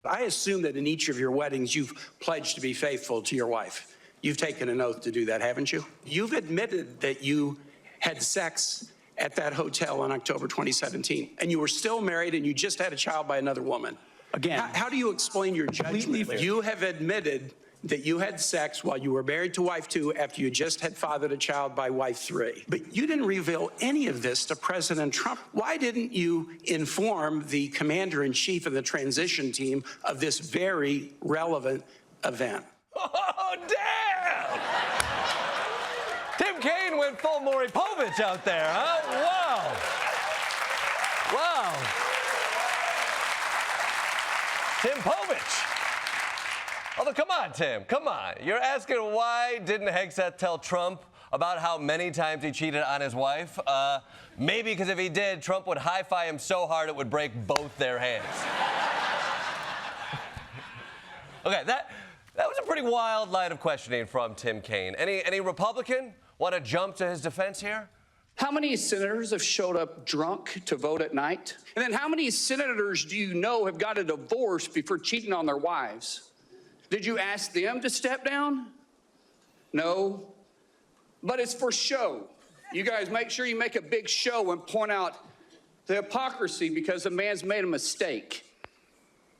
I assume that in each of your weddings, you've pledged to be faithful to your wife. You've taken an oath to do that, haven't you? You've admitted that you had sex at that hotel in October 2017, and you were still married and you just had a child by another woman. Again, how do you explain your judgment? You have admitted that you had sex while you were married to wife 2 after you just had fathered a child by wife 3. But you didn't reveal any of this to President Trump. Why didn't you inform the commander-in-chief of the transition team of this very relevant event? Oh, damn! Tim Kaine went full Maury Povich out there, huh? Wow. Tim Povich. Although, come on, Tim, come on. You're asking why didn't Hegseth tell Trump about how many times he cheated on his wife? Maybe because if he did, Trump would high-five him so hard it would break both their hands. Okay, that was a pretty wild line of questioning from Tim Kaine. Any Republican want to jump to his defense here? how many senators have showed up drunk to vote at night? And then how many senators do you know have got a divorce before cheating on their wives? Did you ask them to step down? No, but it's for show. You guys make sure you make a big show and point out the hypocrisy because a man's made a mistake.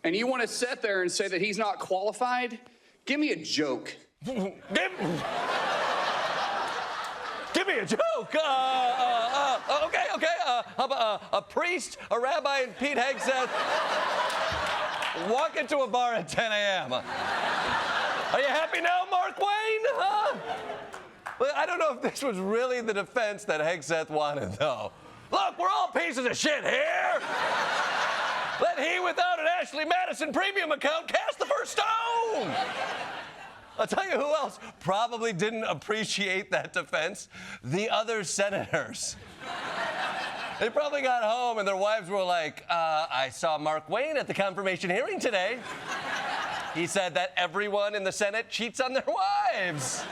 And you want to sit there and say that he's not qualified? Give me a joke. Give me a joke. Okay. How about a priest, a rabbi, and Pete Hegseth walk into a bar at 10 a.m. Are you happy now, Mark Wayne? Huh? Well, I don't know if this was really the defense that Hegseth wanted, though. Look, we're all pieces of shit here. Let he without an Ashley Madison premium account cast the first stone. I'll tell you who else probably didn't appreciate that defense. The other senators. They probably got home and their wives were like, I saw Mark Wayne at the confirmation hearing today. He said that everyone in the Senate cheats on their wives.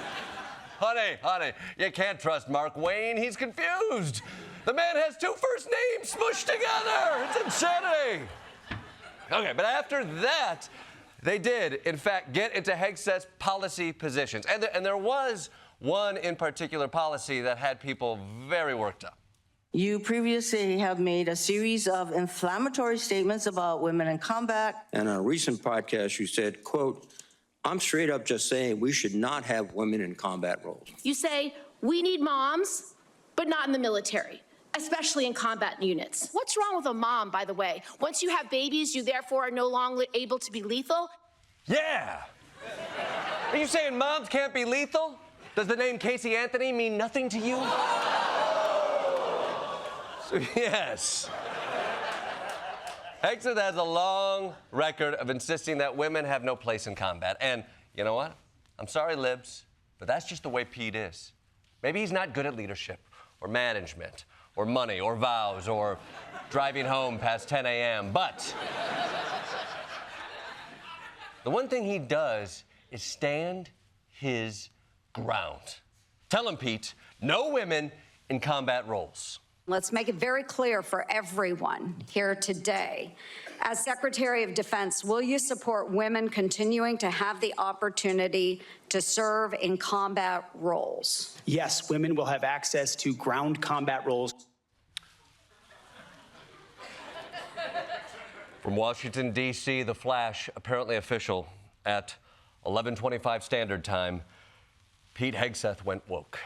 Honey, you can't trust Mark Wayne. He's confused. The man has two first names smushed together. It's insanity. Okay, but after that, they did, in fact, get into Hegseth's policy positions. And there was one in particular policy that had people very worked up. You previously have made a series of inflammatory statements about women in combat. And on a recent podcast, you said, quote, I'm straight up just saying we should not have women in combat roles. You say, we need moms, but not in the military, especially in combat units. What's wrong with a mom, by the way? Once you have babies, you therefore are no longer able to be lethal? Yeah. Are you saying moms can't be lethal? Does the name Casey Anthony mean nothing to you? Yes. Hegseth has a long record of insisting that women have no place in combat. And you know what? I'm sorry, libs, but that's just the way Pete is. Maybe he's not good at leadership or management or money or vows or driving home past 10 a.m., but the one thing he does is stand his ground. Tell him, Pete, no women in combat roles. Let's make it very clear for everyone here today. As Secretary of Defense, will you support women continuing to have the opportunity to serve in combat roles? Yes, women will have access to ground combat roles. From Washington, D.C., The Flash, apparently official, at 11:25 Standard Time, Pete Hegseth went woke.